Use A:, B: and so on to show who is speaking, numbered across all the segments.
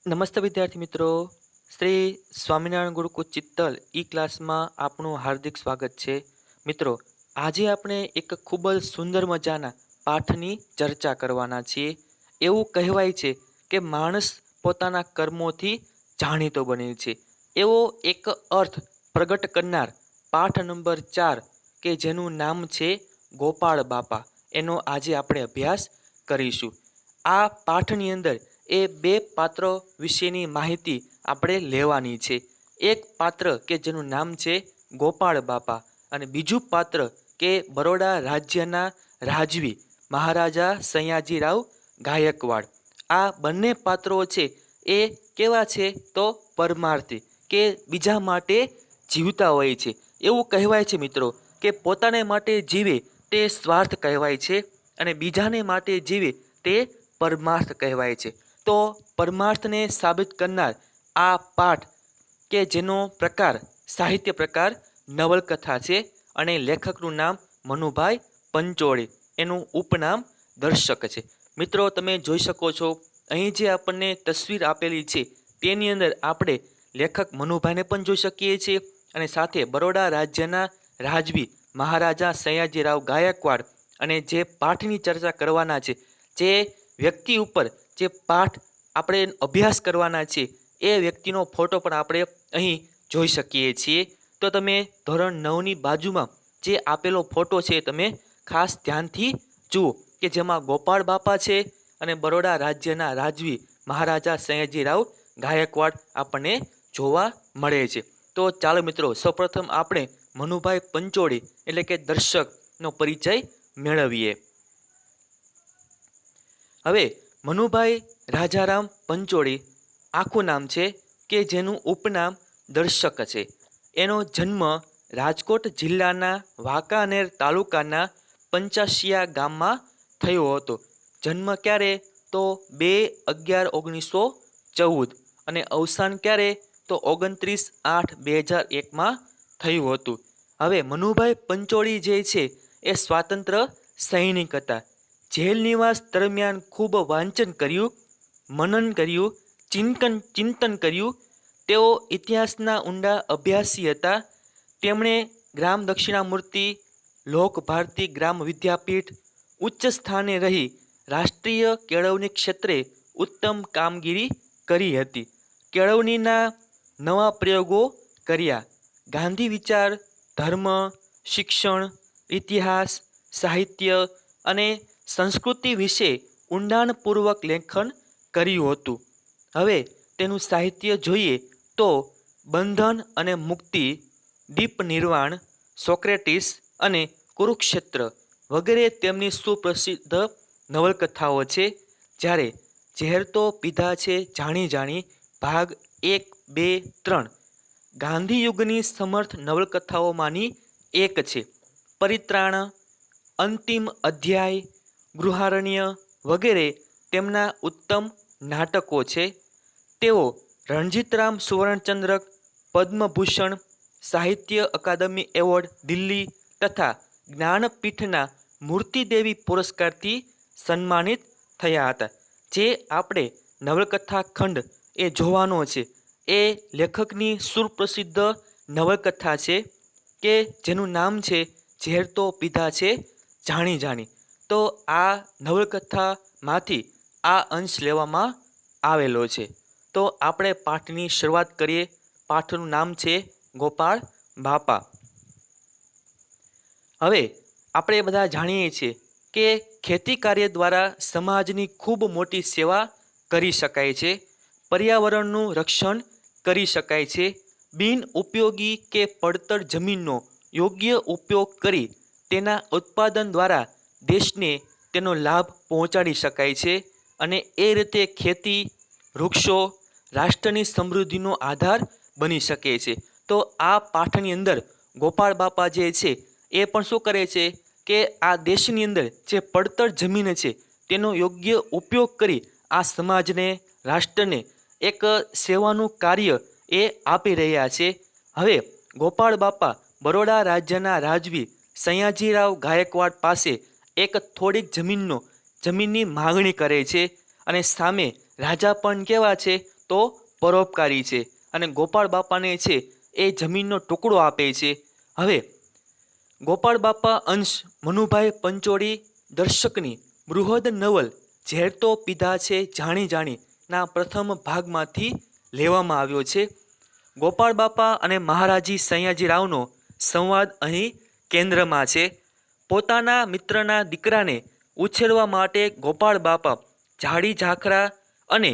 A: નમસ્તે વિદ્યાર્થી મિત્રો. શ્રી સ્વામિનારાયણ ગુરુકુળ ચિત્તલ ઈ ક્લાસમાં આપનું હાર્દિક સ્વાગત છે. મિત્રો, આજે આપણે એક ખૂબ જ સુંદર મજાના પાઠની ચર્ચા કરવાના છીએ. એવું કહેવાય છે કે માણસ પોતાના કર્મોથી જાણીતો બને છે. એવો એક અર્થ પ્રગટ કરનાર પાઠ નંબર 4 કે જેનું નામ છે ગોપાળ બાપા, એનો આજે આપણે અભ્યાસ કરીશું. આ પાઠની અંદર એ બે પાત્રો વિશેની માહિતી આપણે લેવાની છે. એક પાત્ર કે જેનું નામ છે ગોપાળ બાપા અને બીજું પાત્ર કે બરોડા રાજ્યના રાજવી મહારાજા સયાજીરાવ ગાયકવાડ. આ બંને પાત્રો છે એ કેવા છે તો પરમાર્થી કે બીજા માટે જીવતા હોય છે. એવું કહેવાય છે મિત્રો કે પોતાને માટે જીવે તે સ્વાર્થ કહેવાય છે અને બીજાને માટે જીવે તે પરમાર્થ કહેવાય છે. તો પરમાર્થને સાબિત કરનાર આ પાઠ કે જેનો પ્રકાર સાહિત્ય પ્રકાર નવલકથા છે અને લેખકનું નામ મનુભાઈ પંચોળી, એનું ઉપનામ દર્શક છે. મિત્રો, તમે જોઈ શકો છો અહીં જે આપણને તસવીર આપેલી છે તેની અંદર આપણે લેખક મનુભાઈને પણ જોઈ શકીએ છીએ અને સાથે બરોડા રાજ્યના રાજવી મહારાજા સયાજીરાવ ગાયકવાડ અને જે પાઠની ચર્ચા કરવાના છે, જે વ્યક્તિ ઉપર જે પાઠ આપણે અભ્યાસ કરવાના છે એ વ્યક્તિનો ફોટો પણ આપણે અહીં જોઈ શકીએ છીએ. તો તમે ધોરણ 9ની બાજુમાં જે આપેલો ફોટો છે તમે ખાસ ધ્યાનથી જુઓ કે જેમાં ગોપાળ બાપા છે અને બરોડા રાજ્યના રાજવી મહારાજા સયાજીરાવ ગાયકવાડ આપણને જોવા મળે છે. તો ચાલો મિત્રો, સૌપ્રથમ આપણે મનુભાઈ પંચોળી એટલે કે દર્શકનો પરિચય મેળવીએ. હવે મનુભાઈ રાજારામ પંચોળી આખું નામ છે કે જેનું ઉપનામ દર્શક છે. એનો જન્મ રાજકોટ જિલ્લાના વાંકાનેર તાલુકાના પંચાશિયા ગામમાં થયો હતો. જન્મ ક્યારે તો 2/11/1914 અને અવસાન ક્યારે તો 29/8/2001 થયું હતું. હવે મનુભાઈ પંચોળી જે છે એ સ્વાતંત્ર્ય સૈનિક હતા. જેલ નિવાસ દરમિયાન ખૂબ વાંચન કર્યું, મનન કર્યું, ચિંતન કર્યું. તેઓ ઇતિહાસના ઊંડા અભ્યાસી હતા. તેમણે ગ્રામ દક્ષિણામૂર્તિ, લોક ભારતી ગ્રામ વિદ્યાપીઠ, ઉચ્ચ સ્થાને રહી રાષ્ટ્રીય કેળવણી ક્ષેત્રે ઉત્તમ કામગીરી કરી હતી. કેળવણીના નવા પ્રયોગો કર્યા. ગાંધી વિચાર, ધર્મ, શિક્ષણ, ઇતિહાસ, સાહિત્ય અને સંસ્કૃતિ વિશે ઊંડાણપૂર્વક લેખન કર્યું હતું. હવે તેનું સાહિત્ય જોઈએ તો બંધન અને મુક્તિ, દીપ નિર્વાણ, સોક્રેટિસ અને કુરુક્ષેત્ર વગેરે તેમની સુપ્રસિદ્ધ નવલકથાઓ છે. જ્યારે ઝેર તો પીધા છે જાણી જાણી ભાગ 1, 2, 3 ગાંધીયુગની સમર્થ નવલકથાઓમાંની એક છે. પરિત્રાણ, અંતિમ અધ્યાય, ગૃહારણ્ય વગેરે તેમના ઉત્તમ નાટકો છે. તેઓ રણજીતરામ સુવર્ણચંદ્રક, પદ્મભૂષણ, સાહિત્ય અકાદમી એવોર્ડ દિલ્હી તથા જ્ઞાનપીઠના મૂર્તિદેવી પુરસ્કારથી સન્માનિત થયા હતા. જે આપણે નવલકથા ખંડ એ જોવાનો છે એ લેખકની સુપ્રસિદ્ધ નવલકથા છે કે જેનું નામ છે ઝેર તો પીધા છે જાણી જાણી. તો આ નવલકથામાંથી આ અંશ લેવામાં આવેલો છે. તો આપણે પાઠની શરૂઆત કરીએ. પાઠનું નામ છે ગોપાળ બાપા. હવે આપણે બધા જાણીએ છીએ કે ખેતી કાર્ય દ્વારા સમાજની ખૂબ મોટી સેવા કરી શકાય છે. પર્યાવરણનું રક્ષણ કરી શકાય છે. બિન ઉપયોગી કે પડતર જમીનનો યોગ્ય ઉપયોગ કરી તેના ઉત્પાદન દ્વારા દેશને તેનો લાભ પહોંચાડી શકાય છે અને એ રીતે ખેતી, વૃક્ષો રાષ્ટ્રની સમૃદ્ધિનો આધાર બની શકે છે. તો આ પાઠની અંદર ગોપાળ બાપા જે છે એ પણ શું કરે છે કે આ દેશની અંદર જે પડતર જમીન છે તેનો યોગ્ય ઉપયોગ કરી આ સમાજને, રાષ્ટ્રને એક સેવાનું કાર્ય એ આપી રહ્યા છે. હવે ગોપાળ બાપા બરોડા રાજ્યના રાજવી સયાજીરાવ ગાયકવાડ પાસે એક થોડીક જમીનની માગણી કરે છે અને સામે રાજા પણ કેવા છે તો પરોપકારી છે અને ગોપાળ બાપાને છે એ જમીનનો ટુકડો આપે છે. હવે ગોપાળ બાપા અંશ મનુભાઈ પંચોળી દર્શકની બૃહદ નવલ ઝેર તો પીધા છે જાણી જાણી ના પ્રથમ ભાગમાંથી લેવામાં આવ્યો છે. ગોપાળ બાપા અને મહારાજી સયાજીરાવનો સંવાદ અહીં કેન્દ્રમાં છે. પોતાના મિત્રના દીકરાને ઉછેરવા માટે ગોપાળ બાપા ઝાડી ઝાખરા અને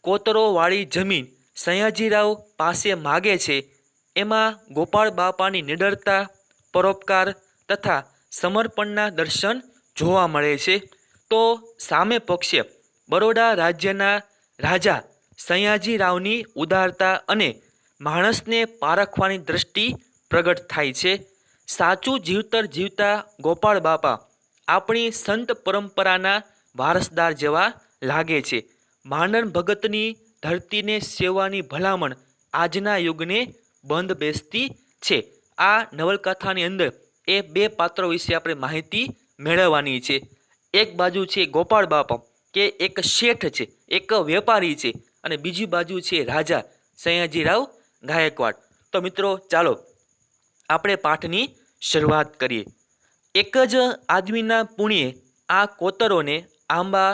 A: કોતરોવાળી જમીન સયાજીરાવ પાસે માગે છે. એમાં ગોપાળ બાપાની નિડરતા, પરોપકાર તથા સમર્પણના દર્શન જોવા મળે છે. તો સામે પક્ષે બરોડા રાજ્યના રાજા સયાજીરાવની ઉદારતા અને માણસને પારખવાની દ્રષ્ટિ પ્રગટ થાય છે. સાચું જીવતર જીવતા ગોપાળ બાપા આપણી સંત પરંપરાના વારસદાર જેવા લાગે છે. માંડણ ભગતની ધરતીને સેવાની ભલામણ આજના યુગને બંધ બેસતી છે. આ નવલકથાની અંદર એ બે પાત્રો વિશે આપણે માહિતી મેળવવાની છે. એક બાજુ છે ગોપાળ બાપા કે એક શેઠ છે, એક વેપારી છે, અને બીજી બાજુ છે રાજા સયાજીરાવ ગાયકવાડ. તો મિત્રો ચાલો આપણે પાઠની શરૂઆત કરીએ. એક જ આદમીના પુણ્યે આ કોતરોને આંબા,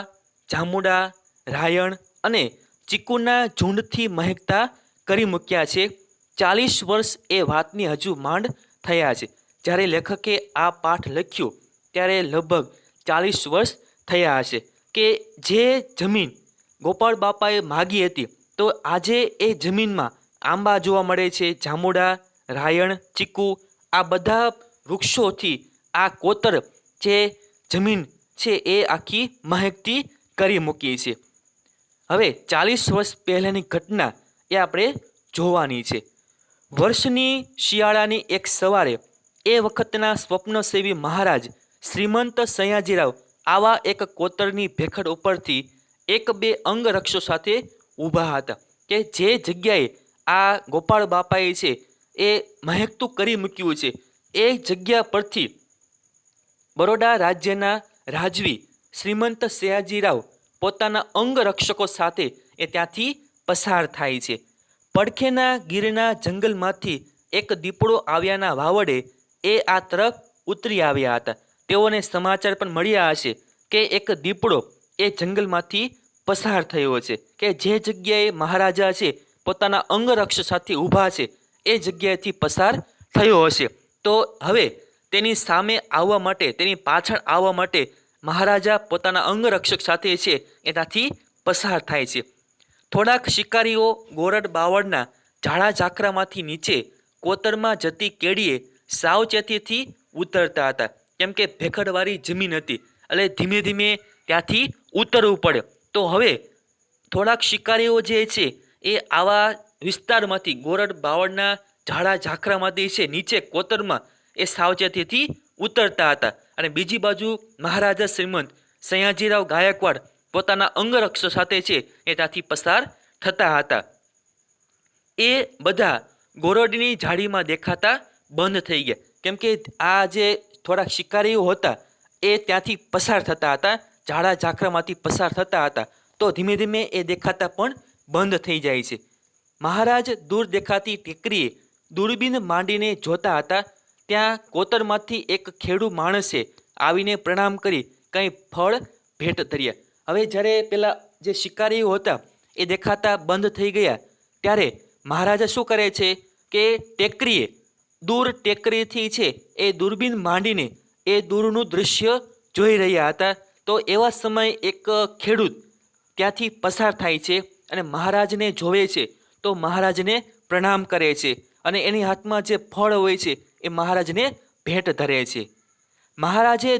A: જાંબુડા, રાયણ અને ચીકુના ઝુંડથી મહેકતા કરી મૂક્યા છે. 40 વર્ષ એ વાતની હજુ માંડ થયા છે. જ્યારે લેખકે આ પાઠ લખ્યો ત્યારે લગભગ 40 વર્ષ થયા હશે કે જે જમીન ગોપાળ બાપાએ માગી હતી તો આજે એ જમીનમાં આંબા જોવા મળે છે, જાંબુડા, રાયણ, ચીકુ, આ બધા વૃક્ષોથી આ કોતર જે જમીન છે એ આખી મહેકતી કરી મૂકી છે. હવે 40 વર્ષ પહેલાંની ઘટના એ આપણે જોવાની છે. વર્ષની શિયાળાની એક સવારે એ વખતના સ્વપ્નસેવી મહારાજ શ્રીમંત સયાજીરાવ આવા એક કોતરની ભેખડ ઉપરથી એક બે અંગરક્ષો સાથે ઊભા હતા કે જે જગ્યાએ આ ગોપાળ બાપાએ છે એ મહેકતું કરી મૂક્યું છે એ જગ્યા પરથી બરોડા રાજ્યના રાજવી શ્રીમંત સયાજીરાવ પોતાના અંગરક્ષકો સાથે એ ત્યાંથી પસાર થાય છે. પડખેના ગીરના જંગલમાંથી એક દીપડો આવ્યાના વાવડે એ આ તરફ ઉતરી આવ્યા હતા. તેઓને સમાચાર પણ મળ્યા હશે કે એક દીપડો એ જંગલમાંથી પસાર થયો છે કે જે જગ્યાએ મહારાજા છે પોતાના અંગરક્ષક સાથે ઊભા છે એ જગ્યાએથી પસાર થયો હશે. તો હવે તેની સામે આવવા માટે, તેની પાછળ આવવા માટે મહારાજા પોતાના અંગરક્ષક સાથે છે એ ત્યાંથી પસાર થાય છે. થોડાક શિકારીઓ ગોરડ બાવળના ઝાડા ઝાખરામાંથી નીચે કોતરમાં જતી કેડીએ સાવચેતીથી ઉતરતા હતા કેમ કે ભેખડવાળી જમીન હતી એટલે ધીમે ધીમે ત્યાંથી ઉતરવું પડે. તો હવે થોડાક શિકારીઓ જે છે એ આવા વિસ્તારમાંથી ગોરડ બાવળના ઝાડા ઝાખરામાંથી છે નીચે કોતરમાં એ સાવચેતીથી ઉતરતા હતા અને બીજી બાજુ મહારાજા શ્રીમંત સયાજીરાવ ગાયકવાડ પોતાના અંગરક્ષક સાથે છે એ ત્યાંથી પસાર થતા હતા. એ બધા ગોરડની ઝાડીમાં દેખાતા બંધ થઈ ગયા કેમ કે આ જે થોડાક શિકારીઓ હતા એ ત્યાંથી પસાર થતા હતા, ઝાડા ઝાખરામાંથી પસાર થતા હતા. તો ધીમે ધીમે એ દેખાતા પણ બંધ થઈ જાય છે. મહારાજ દૂર દેખાતી ટેકરીએ દૂરબીન માંડીને જોતા હતા. ત્યાં કોતરમાંથી એક ખેડૂ માણસે આવીને પ્રણામ કરી કંઈ ફળ ભેટ ધર્યા. હવે જ્યારે પેલા જે શિકારીઓ હતા એ દેખાતા બંધ થઈ ગયા ત્યારે મહારાજા શું કરે છે કે ટેકરીએ દૂર ટેકરીથી છે એ દૂરબીન માંડીને એ દૂરનું દૃશ્ય જોઈ રહ્યા હતા. તો એવા સમયે એક ખેડૂત ત્યાંથી પસાર થાય છે અને મહારાજને જોવે છે તો મહારાજને પ્રણામ કરે છે અને એની હાથમાં જે ફળ હોય છે એ મહારાજને ભેટ ધરે છે. મહારાજે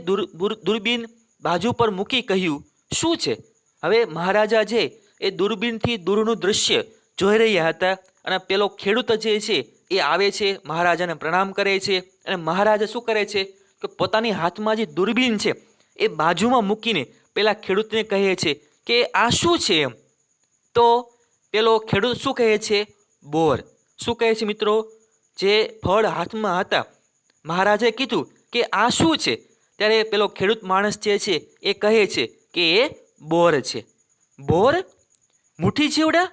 A: દૂરબીન બાજુ પર મૂકી કહ્યું, શું છે? હવે મહારાજા જે એ દૂરબીનથી દૂરનું દૃશ્ય જોઈ રહ્યા હતા અને પેલો ખેડૂત જે છે એ આવે છે, મહારાજાને પ્રણામ કરે છે અને મહારાજા શું કરે છે કે પોતાની હાથમાં જે દૂરબીન છે એ બાજુમાં મૂકીને પેલા ખેડૂતને કહે છે કે આ શું છે એમ. તો પેલો ખેડૂત શું કહે છે? બોર. શું કહે છે મિત્રો? જે ફળ હાથમાં હતા મહારાજે કીધું કે આ શું છે ત્યારે પેલો ખેડૂત માણસ જે છે એ કહે છે કે એ બોર છે. બોર? મુઠ્ઠી જેવડા?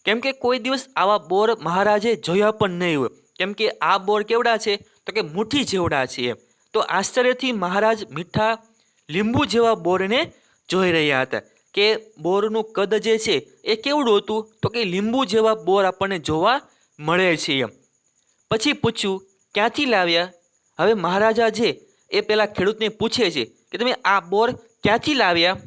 A: કેમ કે કોઈ દિવસ આવા બોર મહારાજે જોયા પણ નહીં હોય. કેમ કે આ બોર કેવડા છે? તો કે મુઠ્ઠી જેવડા છે એમ. તો આશ્ચર્યથી મહારાજ મીઠા લીંબુ જેવા બોરને જોઈ રહ્યા હતા કે બોરનું કદ જે છે એ કેવડું હતું? તો કે લીંબુ જેવા બોર આપણને જોવા મળે છે એમ. પછી પૂછ્યું, ક્યાંથી લાવ્યા? હવે મહારાજા છે એ પેલા ખેડૂતને પૂછે છે કે તમે આ બોર ક્યાંથી લાવ્યા?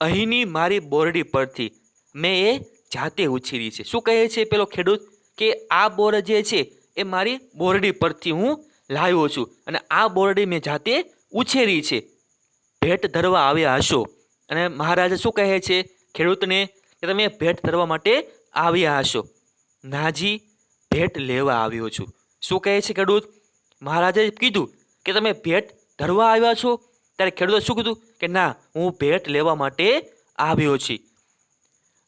A: અહીંની મારી બોરડી પરથી, મેં એ જાતે ઉછેરી છે. શું કહે છે પેલો ખેડૂત? કે આ બોર જે છે એ મારી બોરડી પરથી હું લાવ્યો છું અને આ બોરડી મેં જાતે ઉછેરી છે. ભેટ ધરવા આવ્યા હશો. અને મહારાજા શું કહે છે ખેડૂતને? કે તમે ભેટ ધરવા માટે આવ્યા હશો. નાજી, ભેટ લેવા આવ્યો છું. શું કહે છે ખેડૂત? મહારાજે કીધું કે તમે ભેટ ધરવા આવ્યા છો. ત્યારે ખેડૂતે શું કીધું? કે ના, હું ભેટ લેવા માટે આવ્યો છું.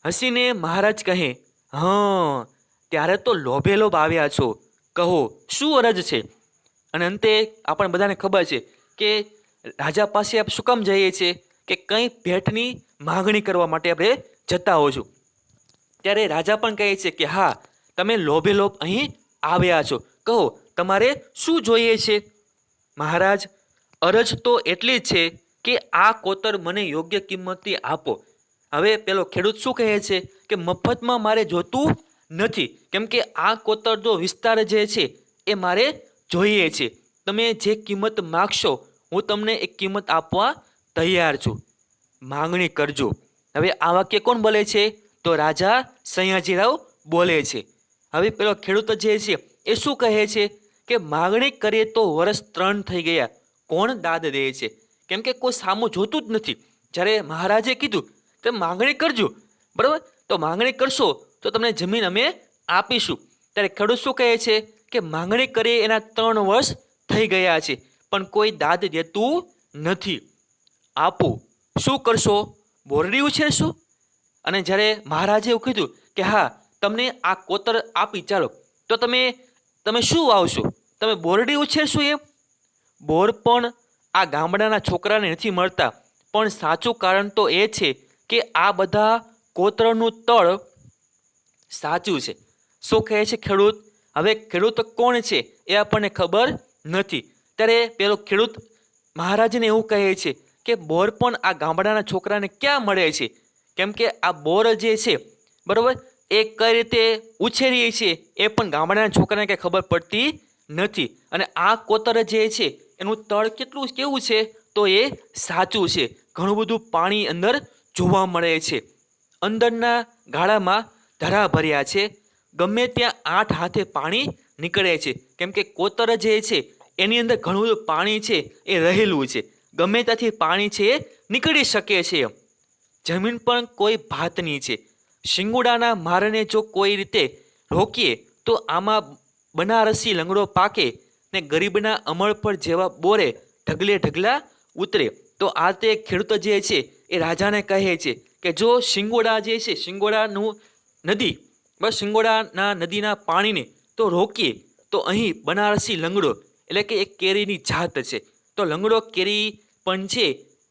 A: હસીને મહારાજ કહે, હા, ત્યારે તો લોભે લોભ આવ્યા છો. કહો શું અરજ છે? અને અંતે આપણને બધાને ખબર છે કે રાજા પાસે આપણે શું કામ જઈએ છીએ? કે કંઈ ભેટની માગણી કરવા માટે આપણે જતા હો છો. ત્યારે રાજા પણ કહે છે કે હા, તમે લોભે લોભ અહીં આવ્યા છો. કહો તમારે શું જોઈએ છે? મહારાજ, અરજ તો એટલી જ છે કે આ કોતર મને યોગ્ય કિંમતે આપો. હવે પેલો ખેડૂત શું કહે છે કે મફતમાં મારે જોતું નથી. કેમ કે આ કોતરનો વિસ્તાર જે છે એ મારે જોઈએ છે. તમે જે કિંમત માગશો હું તમને એક કિંમત આપવા તૈયાર છું. માંગણી કરજો. હવે આ વાક્ય કોણ બોલે છે? તો રાજા સયાજીરાવ બોલે છે. હવે પેલો ખેડૂત જે છે એ શું કહે છે કે માગણી કરીએ તો વર્ષ 3 થઈ ગયા, કોણ દાદ દે છે? કેમ કે કોઈ સામું જોતું જ નથી. જ્યારે મહારાજે કીધું કે માંગણી કરજો, બરાબર, તો માંગણી કરશો તો તમને જમીન અમે આપીશું. ત્યારે ખેડૂત શું કહે છે કે માંગણી કરીએ એના 3 વર્ષ થઈ ગયા છે પણ કોઈ દાદ દેતું નથી. આપું શું કરશો? બોરડી ઉછેરશું? અને જ્યારે મહારાજે એવું કીધું કે હા, તમને આ કોતર આપી ચાલો, તો તમે શું વાવશો? તમે બોરડી ઉછેરશો એમ? બોર પણ આ ગામડાના છોકરાને નથી મળતા. પણ સાચું કારણ તો એ છે કે આ બધા કોતરનું તળ સાચું છે. શું કહે છે ખેડૂત? હવે ખેડૂત કોણ છે એ આપણને ખબર નથી. ત્યારે પેલો ખેડૂત મહારાજને એવું કહે છે કે બોર પણ આ ગામડાના છોકરાને ક્યાં મળે છે? કેમ કે આ બોર જે છે, બરોબર, એ કઈ રીતે ઉછેરીએ છીએ એ પણ ગામડાના છોકરાને કંઈ ખબર પડતી નથી. અને આ કોતર જે છે એનું તળ કેવું છે? તો એ સાચું છે. ઘણું બધું પાણી અંદર જોવા મળે છે. અંદરના ગાળામાં ધરા ભર્યા છે. ગમે ત્યાં 8 હાથે પાણી નીકળે છે. કેમ કે કોતર જે છે એની અંદર ઘણું બધું પાણી છે એ રહેલું છે. ગમે ત્યાંથી પાણી છે એ નીકળી શકે છે. જમીન પણ કોઈ ભાતની છે. શિંગોડાના મારને જો કોઈ રીતે રોકીએ તો આમાં બનારસી લંગડો પાકે ને ગરીબના અમળ પર જેવા બોરે ઢગલે ઢગલા ઉતરે. તો આ તે ખેડૂત જે છે એ રાજાને કહે છે કે જો શિંગોડા જે છે, શિંગોડાનું નદી, બસ શિંગોડાના નદીના પાણીને તો રોકીએ તો અહીં બનારસી લંગડો એટલે કે એક કેરીની જાત છે, તો લંગડો કેરી પણ છે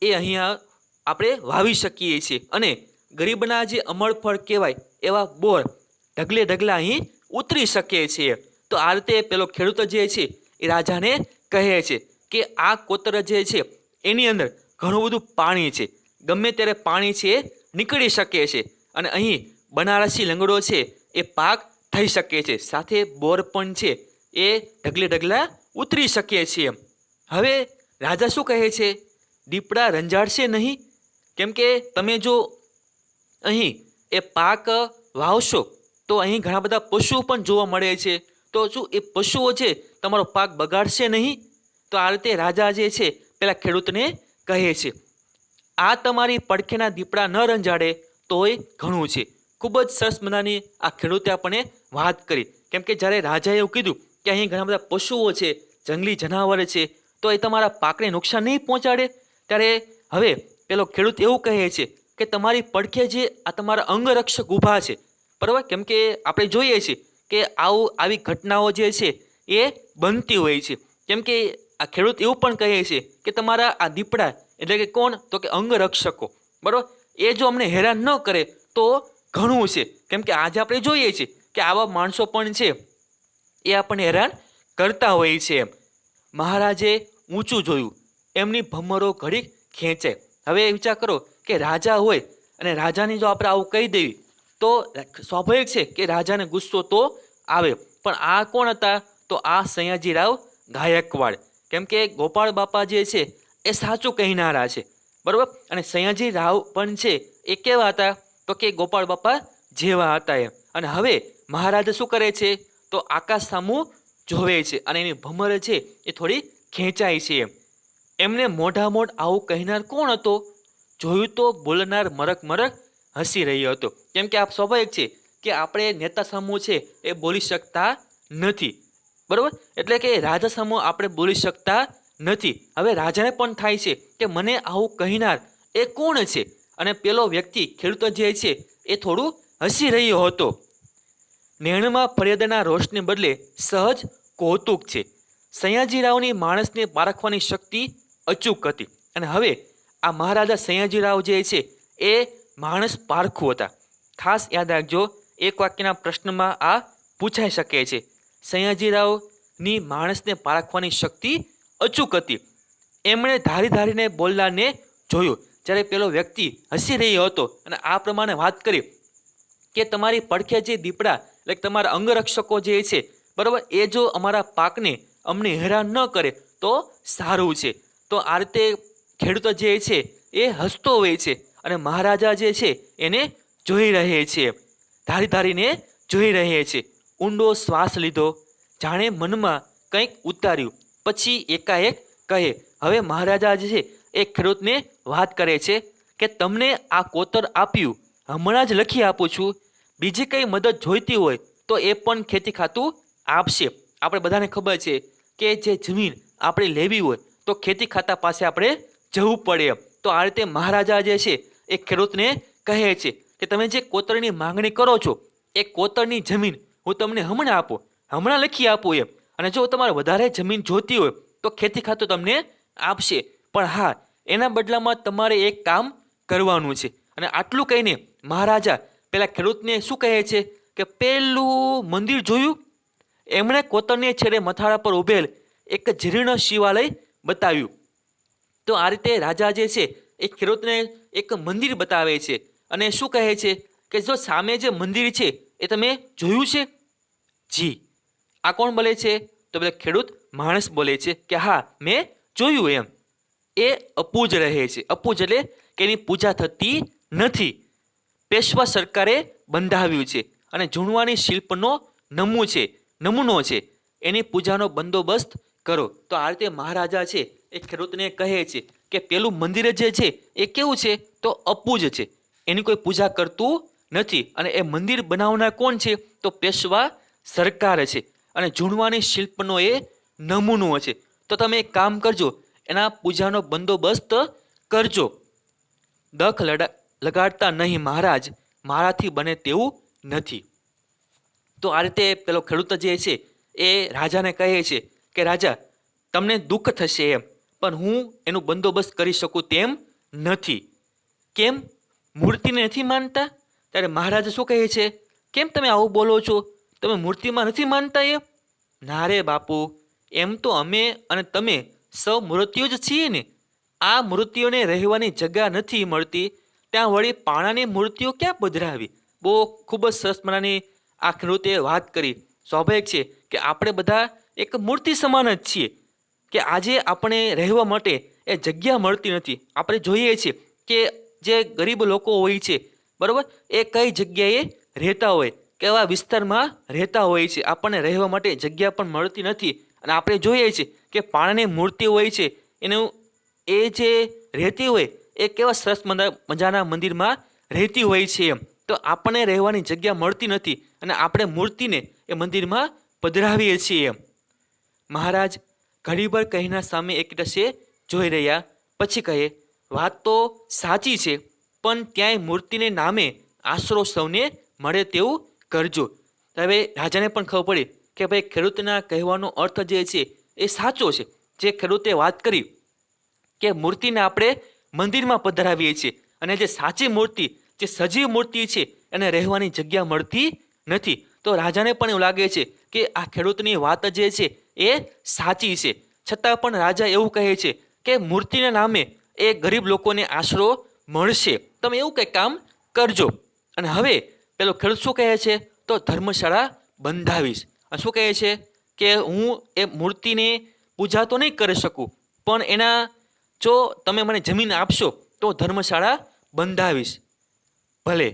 A: એ અહીંયા આપણે વાવી શકીએ છીએ. અને ગરીબના જે અમળફળ કહેવાય એવા બોર ઢગલે ઢગલા અહીં ઉતરી શકે છે. તો આ રીતે પેલો ખેડૂત જે છે એ રાજાને કહે છે કે આ કોતર જે છે એની અંદર ઘણું બધું પાણી છે. ગમે ત્યારે પાણી છે એ નીકળી શકે છે. અને અહીં બનારસી લંગડો છે એ પાક થઈ શકે છે. સાથે બોર પણ છે એ ઢગલે ઢગલા ઉતરી શકે છે. હવે રાજા શું કહે છે? દીપડા રંજાડશે નહીં. કેમ કે તમે જો અહીં એ પાક વાવશો તો અહીં ઘણા બધા પશુઓ પણ જોવા મળે છે. તો શું એ પશુઓ છે તમારો પાક બગાડશે નહીં? તો આ રીતે રાજા જે છે પેલા ખેડૂતને કહે છે. આ તમારી પડખેના દીપડા ન રંજાડે તોય ઘણું છે. ખૂબ જ સરસ મજાની આ ખેડૂતે આપણને વાત કરી. કેમ કે જ્યારે રાજાએ એવું કીધું કે અહીં ઘણા બધા પશુઓ છે, જંગલી જનાવર છે, તો એ તમારા પાકને નુકસાન નહીં પહોંચાડે. ત્યારે હવે પેલો ખેડૂત એવું કહે છે કે તમારી પડખે જે આ તમારા અંગરક્ષક ઊભા છે, બરાબર, કેમ કે આપણે જોઈએ છીએ કે આવી ઘટનાઓ જે છે એ બનતી હોય છે. કેમ કે આ ખેડૂત એવું પણ કહે છે કે તમારા આ દીપડા એટલે કે કોણ? તો કે અંગરક્ષકો, બરાબર, એ જો અમને હેરાન ન કરે તો ઘણું છે. કેમ કે આજે આપણે જોઈએ છીએ કે આવા માણસો પણ છે એ આપણને હેરાન કરતા હોય છે એમ. મહારાજે ઊંચું જોયું, એમની ભમરો ઘડીક ખેંચે. હવે એ વિચાર કરો કે રાજા હોય અને રાજાની જો આપણે આવું કહી દેવી તો સ્વાભાવિક છે કે રાજાને ગુસ્સો તો આવે. પણ આ કોણ હતા? તો આ સયાજીરાવ ગાયકવાડ. કેમ કે ગોપાળ બાપા જે છે એ સાચું કહેનારા છે, બરોબર. અને સયાજીરાવ પણ છે એ કેવા હતા? તો કે ગોપાળ બાપા જેવા હતા એમ. અને હવે મહારાજ શું કરે છે? તો આકાશ સામું જોવે છે અને એની ભમર છે એ થોડી ખેંચાય છે એમ. એમને મોઢામોઢ આવું કહેનાર કોણ હતો? જોયું તો બોલનાર મરક મરક હસી રહ્યો હતો. કેમ કે આ સ્વાભાવિક છે કે આપણે નેતા સમૂહ છે એ બોલી શકતા નથી, બરોબર. એટલે કે રાજા સમૂહ આપણે બોલી શકતા નથી. હવે રાજાને પણ થાય છે કે મને આવું કહેનાર એ કોણ છે? અને પેલો વ્યક્તિ ખેડૂત જે છે એ થોડું હસી રહ્યો હતો. નેણમાં ફરિયાદના રોષને બદલે સહજ કૌતુક છે. સયાજીરાવની માણસને પારખવાની શક્તિ અચૂક હતી. અને હવે આ મહારાજા સયાજીરાવ જે છે એ માણસ પારખું હતા. ખાસ યાદ રાખજો, એક વાક્યના પ્રશ્નમાં આ પૂછાઈ શકે છે. સયાજીરાવની માણસને પારખવાની શક્તિ અચૂક હતી. એમણે ધારી ધારીને બોલનારને જોયું. જ્યારે પેલો વ્યક્તિ હસી રહ્યો હતો અને આ પ્રમાણે વાત કરી કે તમારી પડખે જે દીપડા એટલે કે તમારા અંગરક્ષકો જે છે, બરાબર, એ જો અમારા પાકને અમને હેરાન ન કરે તો સારું છે. તો આ રીતે ખેડૂતો જે છે એ હસતો હોય છે અને મહારાજા જે છે એને જોઈ રહે છે, ધારી ધારીને જોઈ રહે છે. ઊંડો શ્વાસ લીધો, જાણે મનમાં કંઈક ઉતાર્યું, પછી એકાએક કહે. હવે મહારાજા જે છે એ ખેડૂતને વાત કરે છે કે તમને આ કોતર આપ્યું, હમણાં જ લખી આપું છું. બીજી કંઈ મદદ જોઈતી હોય તો એ પણ ખેતી ખાતું આપશે. આપણે બધાને ખબર છે કે જે જમીન આપણે લેવી હોય તો ખેતી ખાતા પાસે આપણે જવું પડે એમ. તો આ રીતે મહારાજા જે છે એ ખેડૂતને કહે છે કે તમે જે કોતરની માંગણી કરો છો એ કોતરની જમીન હું તમને હમણાં આપું, હમણાં લખી આપું એમ. અને જો તમારે વધારે જમીન જોતી હોય તો ખેતી ખાતું તમને આપશે. પણ હા, એના બદલામાં તમારે એક કામ કરવાનું છે. અને આટલું કહીને મહારાજા પેલા ખેડૂતને શું કહે છે કે પેલું મંદિર જોયું? એમણે કોતરને છેડે મથાળા પર ઉભેલ એક જીર્ણ શિવાલય બતાવ્યું. તો આ રીતે રાજા જે છે એ ખેડૂતને એક મંદિર બતાવે છે અને શું કહે છે કે જો સામે જે મંદિર છે એ તમે જોયું છે? જી. આ કોણ બોલે છે? તો પેલા ખેડૂત માણસ બોલે છે કે હા, મેં જોયું એમ. એ અપૂજ રહે છે. અપૂજ એટલે કે એની પૂજા થતી નથી. પેશવા સરકારે બંધાવ્યું છે અને ઝૂણવાની શિલ્પનો નમૂનો છે. એની પૂજાનો બંદોબસ્ત કરો. તો આ રીતે મહારાજા છે એ ખેડૂતને કહે છે કે પેલું મંદિર જે છે એ કેવું છે? તો અપૂજ છે, એની કોઈ પૂજા કરતું નથી. અને એ મંદિર બનાવનાર કોણ છે? તો પેશવા સરકાર છે. અને ઝૂણવાની શિલ્પનો એ નમૂનો છે. તો તમે એક કામ કરજો, એના પૂજાનો બંદોબસ્ત કરજો. દખ લગાડતા નહીં મહારાજ, મારાથી બને તેવું નથી. તો આ રીતે પેલો ખેડૂત જે છે એ રાજાને કહે છે કે રાજા, તમને દુઃખ થશે એમ, પણ હું એનું બંદોબસ્ત કરી શકું તેમ નથી. કેમ? મૂર્તિને નથી માનતા? ત્યારે મહારાજ શું કહે છે? કેમ તમે આવું બોલો છો? તમે મૂર્તિમાં નથી માનતા એમ? ના રે બાપુ, એમ તો અમે અને તમે સૌ મૂર્તિઓ જ છીએ ને. આ મૂર્તિઓને રહેવાની જગ્યા નથી મળતી, ત્યાં વળી પાણાની મૂર્તિઓ ક્યાં પધરાવી? બહુ ખૂબ જ સરસ મજાની આ ખેડૂતે વાત કરી. સ્વાભાવિક છે કે આપણે બધા એક મૂર્તિ સમાન જ છીએ કે આજે આપણે રહેવા માટે એ જગ્યા મળતી નથી. આપણે જોઈએ છીએ કે જે ગરીબ લોકો હોય છે, બરાબર, એ કઈ જગ્યાએ રહેતા હોય, કેવા વિસ્તારમાં રહેતા હોય છે, આપણને રહેવા માટે જગ્યા પણ મળતી નથી. અને આપણે જોઈએ છીએ કે પાણીની મૂર્તિ હોય છે, એનું એ જે રહેતી હોય એ કેવા સરસ મજાના મંદિરમાં રહેતી હોય છે એમ. તો આપણને રહેવાની જગ્યા મળતી નથી અને આપણે મૂર્તિને એ મંદિરમાં પધરાવીએ છીએ એમ. મહારાજ ઘડીભર કહીના સામે એક ટસે જોઈ રહ્યા, પછી કહે, વાત તો સાચી છે, પણ ત્યાંય મૂર્તિને નામે આશરો સૌને મળે તેવું કરજો. હવે રાજાને પણ ખબર પડી કે ભાઈ ખેડૂતના કહેવાનો અર્થ જે છે એ સાચો છે. જે ખેડૂતે વાત કરી કે મૂર્તિને આપણે મંદિરમાં પધરાવીએ છીએ અને જે સાચી મૂર્તિ જે સજીવ મૂર્તિ છે એને રહેવાની જગ્યા મળતી નથી. તો રાજાને પણ એવું લાગે છે કે આ ખેડૂતની વાત જે છે એ સાચી છે. છતાં પણ રાજા એવું કહે છે કે મૂર્તિના નામે એ ગરીબ લોકોને આશરો મળશે, તમે એવું કંઈક કામ કરજો. અને હવે પેલો ખેડૂત શું કહે છે, તો ધર્મશાળા બંધાવીશ. અને શું કહે છે કે હું એ મૂર્તિને પૂજા તો નહીં કરી શકું, પણ એના જો તમે મને જમીન આપશો તો ધર્મશાળા બંધાવીશ. ભલે.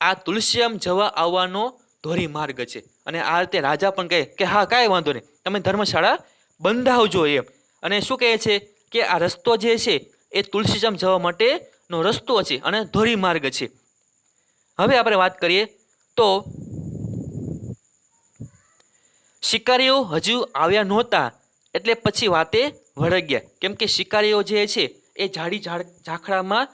A: આ તુલસીરામ જવા આવવાનો ધોરી માર્ગ છે. અને આ રીતે રાજા પણ કહે કે હા, કાંઈ વાંધો નહીં, તમે ધર્મશાળા બંધાવજો એમ. અને શું કહે છે કે આ રસ્તો જે છે એ તુલસીરામ જવા માટેનો રસ્તો છે અને ધોરી માર્ગ છે. હવે આપણે વાત કરીએ તો શિકારીઓ હજુ આવ્યા નહોતા એટલે પછી વાતે વળગ્યા. કેમ કે શિકારીઓ જે છે એ ઝાખડામાં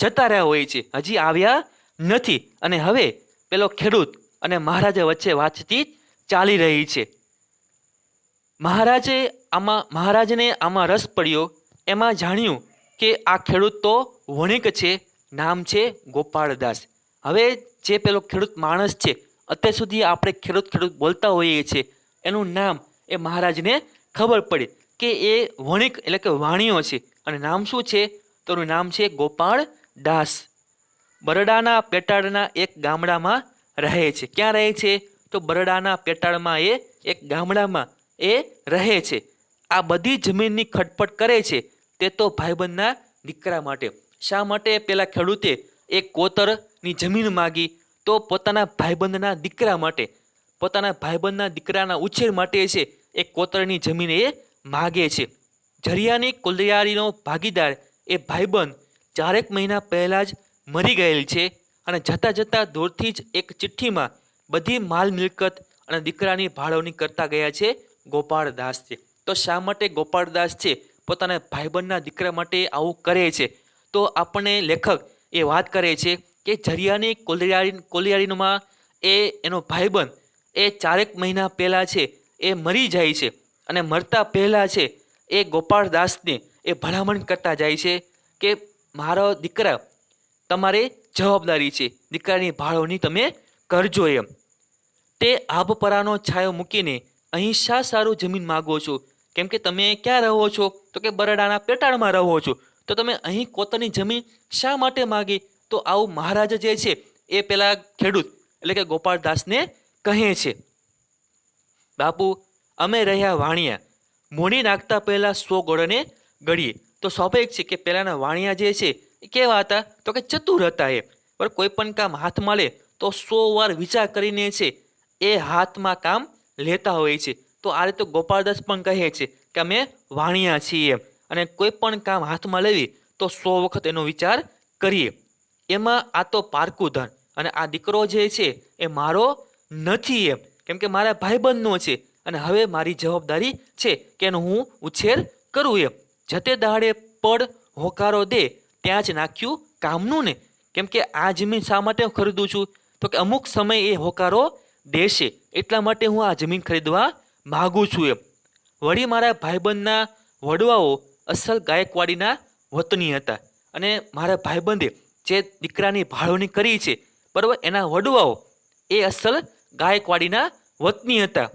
A: જતા રહ્યા હોય છે, હજી આવ્યા નથી. અને હવે પેલો ખેડૂત અને મહારાજા વચ્ચે વાતચીત ચાલી રહી છે. મહારાજને આમાં રસ પડ્યો. એમાં જાણ્યું કે આ ખેડૂત તો વણિક છે, નામ છે ગોપાળદાસ. હવે જે પેલો ખેડૂત માણસ છે, અત્યાર સુધી આપણે ખેડૂત ખેડૂત બોલતા હોઈએ છીએ, એનું નામ એ મહારાજને ખબર પડી કે એ વણિક એટલે કે વાણિયો છે. અને નામ શું છે, તો એનું નામ છે ગોપાળદાસ. બરડાના પેટાળના એક ગામડામાં રહે છે. ક્યાં રહે છે, તો બરડાના પેટાળમાં એ એક ગામડામાં એ રહે છે. આ બધી જમીનની ખટપટ કરે છે તે તો ભાઈબંધના દીકરા માટે. શા માટે પેલા ખેડૂતે એક કોતરની જમીન માગી, તો પોતાના ભાઈબંધના દીકરા માટે, પોતાના ભાઈબંધના દીકરાના ઉછેર માટે છે એ કોતરની જમીન એ માગે છે. જરિયાની કોલિયારીનો ભાગીદાર એ ભાઈબંધ 4 મહિના પહેલાં જ મરી ગયેલ છે. અને જતાં જતાં દૂરથી જ એક ચિઠ્ઠીમાં બધી માલ મિલકત અને દીકરાની ભાળવણી કરતા ગયા છે ગોપાળદાસ છે. તો શા માટે ગોપાળદાસ છે પોતાના ભાઈબંધના દીકરા માટે આવું કરે છે, તો આપણને લેખક એ વાત કરે છે કે જરિયાની કોલિયારીમાં એનો ભાઈબંધ એ 4 મહિના પહેલાં છે એ મરી જાય છે. અને મરતા પહેલાં છે એ ગોપાળદાસને એ ભલામણ કરતા જાય છે કે મારો દીકરા, તમારે જવાબદારી છે, દીકરાની ભાળવણી તમે કરજો એમ. તે આબપરાનો છાયો મૂકીને અહીં શા સારું જમીન માગો છો? કેમ કે તમે ક્યાં રહો છો, તો કે બરડાના પેટાળમાં રહો છો, તો તમે અહીં કોતરની જમીન શા માટે માગી? તો આવું મહારાજ જે છે એ પેલા ખેડૂત એટલે કે ગોપાળદાસને કહે છે. બાપુ, અમે રહ્યા વાણિયા, મોડી નાખતા પહેલા 100 ગોળને ગળીએ. તો સ્વાભાવિક છે કે પહેલાના વાણિયા જે છે એ કેવા હતા, તો કે ચતુર હતા એ. પણ કોઈ પણ કામ હાથમાં લે તો 100 વાર વિચાર કરીને છે એ હાથમાં કામ લેતા હોય છે. તો આ રીતે ગોપાળદાસ પણ કહે છે કે અમે વાણિયા છીએ એમ. અને કોઈ પણ કામ હાથમાં લેવી તો 100 વખત એનો વિચાર કરીએ. એમાં આ તો પારકું ધન, અને આ દીકરો જે છે એ મારો નથી એમ. કેમ કે મારા ભાઈબંધનો છે અને હવે મારી જવાબદારી છે કે એનો હું ઉછેર કરું એમ. જતે દાડે પડ હોકારો દે ત્યાં જ નાખ્યું કામનું ને. કેમ કે આ જમીન શા માટે હું ખરીદું છું, તો કે અમુક સમય એ હોકારો દેશે, એટલા માટે હું આ જમીન ખરીદવા માગું છું એમ. વળી મારા ભાઈબંધના વડવાઓ અસલ ગાયકવાડીના વતની હતા. અને મારા ભાઈબંધે જે દીકરાની ભાળવણી કરી છે બરાબર, એના વડવાઓ એ અસલ ગાયકવાડીના વતની હતા.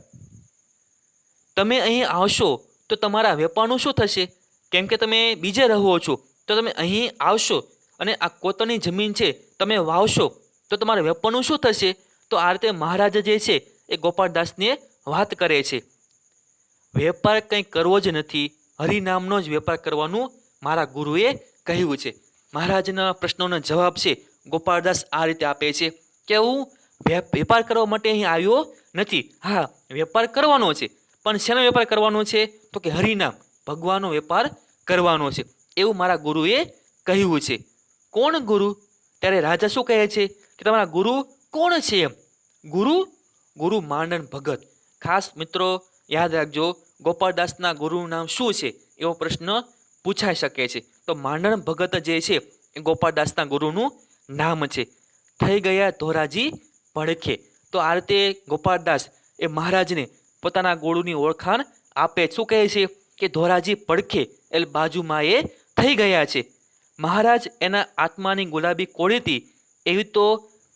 A: તમે અહીં આવશો તો તમારા વેપારનું શું થશે? કેમ કે તમે બીજે રહો છો, તો તમે અહીં આવશો અને આ કોતરની જમીન છે તમે વાવશો તો તમારા વેપારનું શું થશે? તો આ રીતે મહારાજ જે છે એ ગોપાળદાસને વાત કરે છે. વેપાર કંઈ કરવો જ નથી, હરિનામનો જ વેપાર કરવાનું મારા ગુરુએ કહ્યું છે. મહારાજના પ્રશ્નોનો જવાબ છે ગોપાળદાસ આ રીતે આપે છે કે હું વેપાર કરવા માટે અહીં આવ્યો નથી. હા, વેપાર કરવાનો છે, પણ શેનો વેપાર કરવાનો છે? તો કે હરિનામ, ભગવાનનો વેપાર કરવાનો છે, એવું મારા ગુરુએ કહ્યું છે. કોણ ગુરુ? ત્યારે રાજા શું કહે છે કે તમારા ગુરુ કોણ છે એમ. ગુરુ માંડણ ભગત. ખાસ મિત્રો યાદ રાખજો, ગોપાળદાસના ગુરુનું નામ શું છે એવો પ્રશ્ન પૂછાઈ શકે છે. તો માંડણ ભગત જે છે એ ગોપાળદાસના ગુરુનું નામ છે. થઈ ગયા ધોરાજી પડખે. તો આ રીતે ગોપાળદાસ એ મહારાજને પોતાના ગુરુની ઓળખાણ આપે. શું કહે છે કે ધોરાજી પડખે એટલે બાજુમાં એ થઈ ગયા છે. મહારાજ એના આત્માની ગુલાબી કોળીથી એવી તો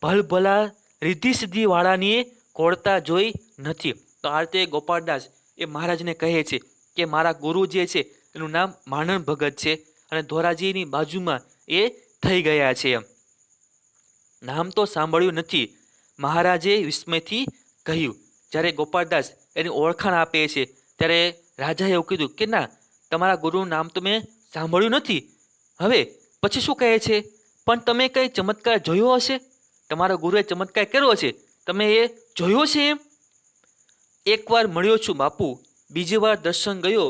A: ભલભલા રીધિ સિદ્ધિવાળાની કોળતા જોઈ નથી. તો આ રીતે ગોપાળદાસ એ મહારાજને કહે છે કે મારા ગુરુ જે છે એનું નામ માનન ભગત છે અને ધોરાજીની બાજુમાં એ થઈ ગયા છે એમ. નામ તો સાંભળ્યું નથી, મહારાજે વિસ્મયથી કહ્યું. જ્યારે ગોપાળદાસ એની ઓળખાણ આપે છે ત્યારે રાજાએ એવું કીધું કે ના, તમારા ગુરુનું નામ તો મેં સાંભળ્યું નથી. હવે પછી શું કહે છે, પણ તમે કંઈ ચમત્કાર જોયો હશે? તમારા ગુરુએ ચમત્કાર કર્યો છે, તમે એ જોયો છે એમ? એકવાર મળ્યો છું બાપુ, બીજી વાર દર્શન ગયો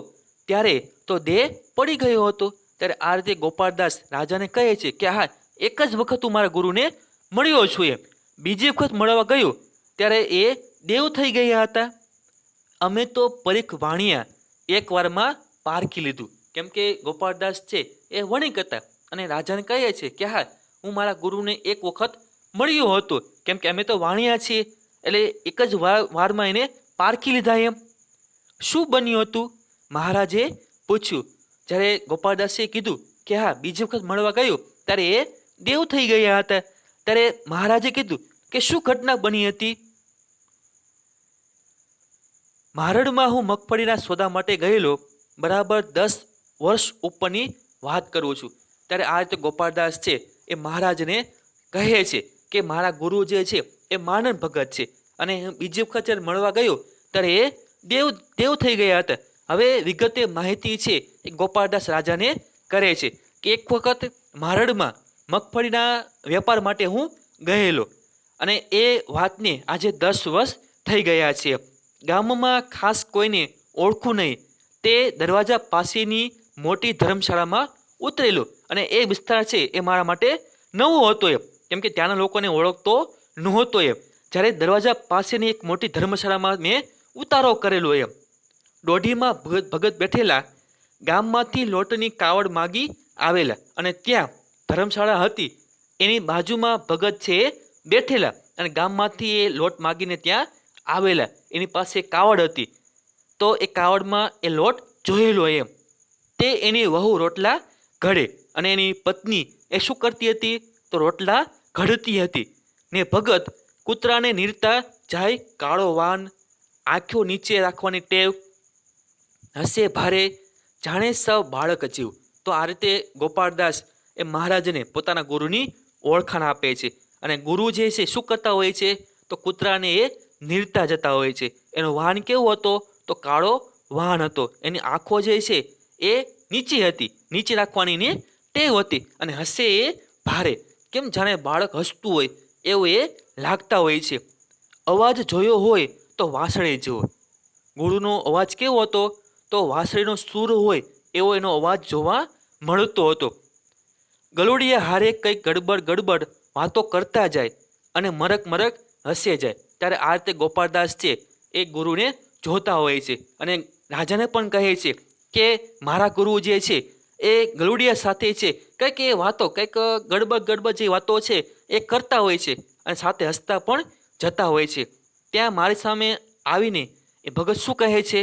A: ત્યારે તો દેહ પડી ગયો હતો. ત્યારે આ રીતે ગોપાળદાસ રાજાને કહે છે કે હા, એક જ વખત હું મારા ગુરુને મળ્યો છું એમ. બીજી વખત મળવા ગયો ત્યારે એ દેવ થઈ ગયા હતા. અમે તો પરીખ વાણિયા, એક વારમાં પારખી લીધું. કેમ કે ગોપાળદાસ છે એ વણિક હતા અને રાજાને કહે છે કે હા, હું મારા ગુરુને એક વખત મળ્યો હતો, કેમ કે અમે તો વાણિયા છીએ, એટલે એક જ વારમાં એને પારખી લીધા એમ. શું બન્યું હતું? મહારાજે પૂછ્યું. જ્યારે ગોપાળદાસે કીધું કે હા, બીજી વખત મળવા ગયો ત્યારે એ દેવ થઈ ગયા હતા. ત્યારે મહારાજે કીધું કે શું ઘટના બની હતી? મારડમાં હું મગફળીના સોદા માટે ગયેલો, બરાબર 10 વર્ષ ઉપરની વાત કરું છું. ત્યારે આ રીતે ગોપાળદાસ છે એ મહારાજને કહે છે કે મારા ગુરુ જે છે એ માનન ભગત છે અને બીજી વખત જ્યારે મળવા ગયો ત્યારે એ દેવ થઈ ગયા હતા. હવે વિગતે માહિતી છે એ ગોપાળદાસ રાજાને કરે છે કે એક વખત મારડમાં મગફળીના વેપાર માટે હું ગયેલો અને એ વાતને આજે 10 વર્ષ થઈ ગયા છે. ગામમાં ખાસ કોઈને ઓળખું નહીં તે દરવાજા પાસેની મોટી ધર્મશાળામાં ઉતરેલો અને એ વિસ્તાર છે એ મારા માટે નવો હતો એમ, કેમ કે ત્યાંના લોકોને ઓળખતો નહોતો એમ. જ્યારે દરવાજા પાસેની એક મોટી ધર્મશાળામાં મેં ઉતારો કરેલો એમ. દોઢીમાં ભગત બેઠેલા, ગામમાંથી લોટની કાવડ માગી આવેલા અને ત્યાં ધર્મશાળા હતી એની બાજુમાં ભગત છે એ બેઠેલા અને ગામમાંથી એ લોટ માગીને ત્યાં આવેલા, એની પાસે કાવડ હતી તો એ કાવડમાં એ લોટ જોયેલો એમ. તે એની વહુ રોટલા ઘડે અને એની પત્ની એ શું કરતી હતી તો રોટલા ઘડતી હતી ને ભગત કૂતરાને નીરતા જાય, કાળો વાન, આંખો નીચે રાખવાની ટેવ, હસે ભારે, જાણે સૌ બાળક જેવું. તો આ રીતે ગોપાળદાસ એ મહારાજને પોતાના ગુરુની ઓળખાણ આપે છે અને ગુરુ જે છે શું કરતા હોય છે તો કૂતરાને એ નીરતા જતા હોય છે. એનો વાન કેવો હતો તો કાળો વાન હતો, એની આંખો જે છે એ નીચી હતી, નીચે રાખવાની ને ટેવ હતી અને હસે એ ભારે, કેમ જાણે બાળક હસતું હોય એવું એ લાગતા હોય છે. અવાજ જોયો હોય તો વાંસળી જેવો. ગુરુનો અવાજ કેવો હતો તો વાંસળીનો સૂર હોય એવો એનો અવાજ જોવા મળતો હતો. ગલુડિયા હારે કંઈક ગડબડ વાતો કરતા જાય અને મરક હસે જાય. ત્યારે આ રીતે ગોપાળદાસ છે એ ગુરુને જોતા હોય છે અને રાજાને પણ કહે છે કે મારા ગુરુ જે છે એ ગલુડિયા સાથે છે કંઈક એ વાતો, કંઈક ગડબડ જે વાતો છે એ કરતા હોય છે અને સાથે હસતા પણ જતા હોય છે. ત્યાં મારી સામે આવીને એ ભગત શું કહે છે,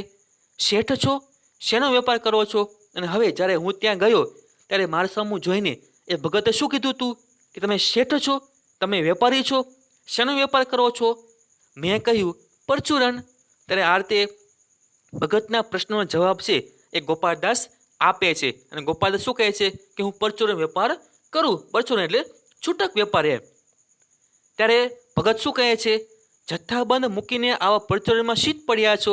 A: શેઠ છો, શેનો વેપાર કરો છો? અને હવે જ્યારે હું ત્યાં ગયો ત્યારે મારા સામું જોઈને એ ભગતે શું કીધું તું કે તમે શેઠ છો, તમે વેપારી છો, શેનો વેપાર કરો છો? મેં કહ્યું પરચુરણ. ત્યારે આ રીતે ભગતના પ્રશ્નનો જવાબ છે એ ગોપાળદાસ આપે છે અને ગોપાળદાસ શું કહે છે કે હું પરચુરણ વેપાર કરું. પરચુરણ એટલે છૂટક વેપાર એમ. ત્યારે ભગત શું કહે છે, જથ્થાબંધ મૂકીને આવા પરચુરણમાં શીત પડ્યા છો?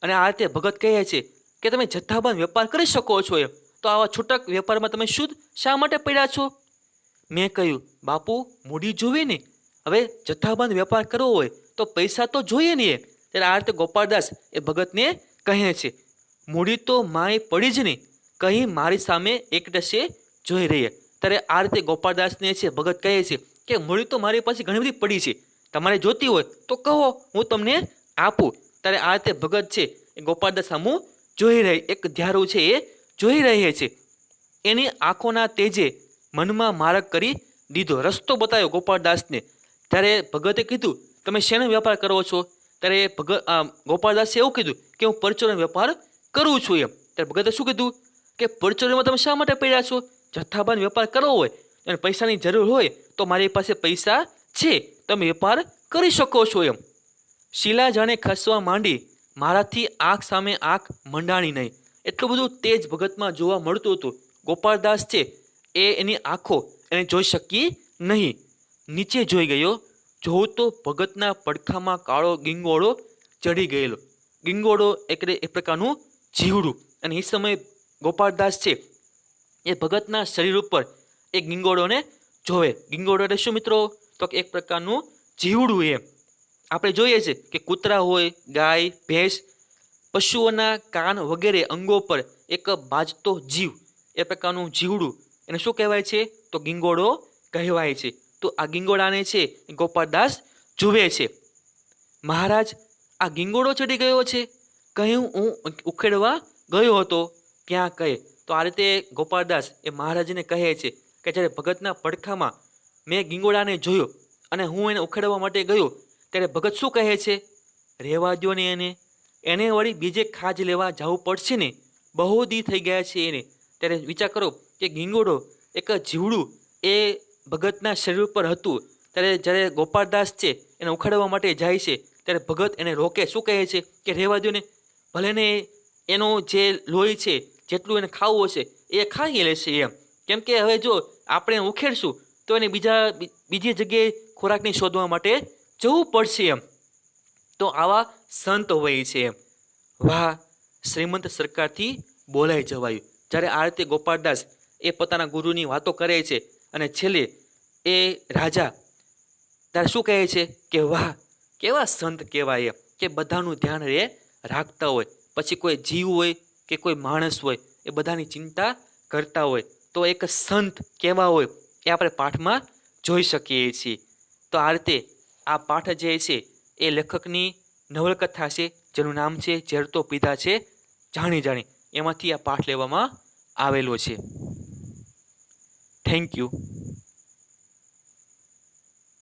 A: અને આ રીતે ભગત કહે છે કે તમે જથ્થાબંધ વેપાર કરી શકો છો એમ, તો આવા છૂટક વેપારમાં તમે શુદ્ધ શા માટે પડ્યા છો? મેં કહ્યું બાપુ, મૂડી જોવે ને, હવે જથ્થાબંધ વેપાર કરવો હોય તો પૈસા તો જોઈએ ને એમ. ત્યારે આ રીતે ગોપાળદાસ એ ભગતને કહે છે, મૂડી તો માય પડી જ નહીં, કહી મારી સામે એકટશે જોઈ રહી. ત્યારે આ રીતે ગોપાળદાસને છે ભગત કહે છે કે મૂડી તો મારી પાસે ઘણી બધી પડી છે, તમારે જોતી હોય તો કહો, હું તમને આપું. ત્યારે આ રીતે ભગત છે એ ગોપાળદાસ સામું જોઈ રહી, એક ધ્યારું છે એ જોઈ રહે છે. એની આંખોના તેજે મનમાં મારક કરી દીધો, રસ્તો બતાવ્યો ગોપાળદાસને. ત્યારે ભગતે કીધું તમે શેનો વેપાર કરો છો? ત્યારે ગોપાળદાસે એવું કીધું કે હું પરચુરણ વેપાર કરું છું એમ. ત્યારે ભગતે શું કીધું કે પરચુરણમાં તમે શા માટે પડ્યા છો? જથ્થાબંધ વેપાર કરવો હોય અને પૈસાની જરૂર હોય તો મારી પાસે પૈસા છે, તમે વેપાર કરી શકો છો એમ. શીલા જાણે ખસવા માંડી, મારાથી આંખ સામે આંખ મંડાણી નહીં. એટલું બધું તેજ ભગતમાં જોવા મળતું હતું. ગોપાળદાસ છે એ એની આંખો એને જોઈ શકી નહીં. નીચે જોઈ ગયો. જોઉં તો ભગતના પડખામાં કાળો ગીંગોળો ચડી ગયેલો. ગીંગોળો એટલે એક પ્રકારનું જીવડું. અને એ સમયે ગોપાળદાસ છે એ ભગતના શરીર ઉપર એ ગીંગોળોને જોવે. ગીંગોળો એટલે શું મિત્રો? તો કે એક પ્રકારનું જીવડું એમ. આપણે જોઈએ છે કે કૂતરા હોય, ગાય, ભેંસ, પશુઓના કાન વગેરે અંગો પર એક બાજતો જીવ, એ પ્રકારનું જીવડું, એને શું કહેવાય છે? તો ગીંગોળો કહેવાય છે. તો આ ગીંગોળાને છે ગોપાળદાસ જુએ છે. મહારાજ, આ ગીંગોળો ચડી ગયો છે, કહ્યું હું ઉખેડવા ગયો હતો ક્યાં કહે. તો આ રીતે ગોપાળદાસ એ મહારાજને કહે છે કે જ્યારે ભગતના પડખામાં મેં ગીંગોળાને જોયો અને હું એને ઉખેડવા માટે ગયો, ત્યારે ભગત શું કહે છે? રહેવા દ્યો ને એને વળી બીજે ખાજ લેવા જવું પડશે ને, બહુ દી થઈ ગયા છે એને. ત્યારે વિચાર કરો કે ગીંગોળો એક જીવડું એ ભગતના શરીર ઉપર હતું. ત્યારે જ્યારે ગોપાળદાસ છે એને ઉખાડવા માટે જાય છે, ત્યારે ભગત એને રોકે. શું કહે છે કે રહેવા દ્યો ને, ભલે ને એનો જે લોહી છે, જેટલું એને ખાવું હશે એ ખાઈ લેશે એમ. કેમ કે હવે જો આપણે ઉખેડશું તો એને બીજી જગ્યાએ ખોરાકની શોધવા માટે જવું પડશે એમ. તો આવા સંત હોય છે એમ. વાહ, શ્રીમંત સરકારથી બોલાઈ જવાયું. જ્યારે આ રીતે ગોપાળદાસ એ પોતાના ગુરુની વાતો કરે છે અને છેલ્લે એ રાજા ત્યારે શું કહે છે કે વાહ, કેવા સંત કહેવાય એમ, કે બધાનું ધ્યાન એ રાખતા હોય. પછી કોઈ જીવ હોય કે કોઈ માણસ હોય, એ બધાની ચિંતા કરતા હોય. તો એક સંત કેવા હોય એ આપણે પાઠમાં જોઈ શકીએ છીએ. તો આ રીતે આ પાઠ જે છે એ લેખકની નવલકથા છે જેનું નામ છે ઝેર તો પીધા છે જાણી જાણી, એમાંથી આ પાઠ લેવામાં આવેલો છે. Thank you.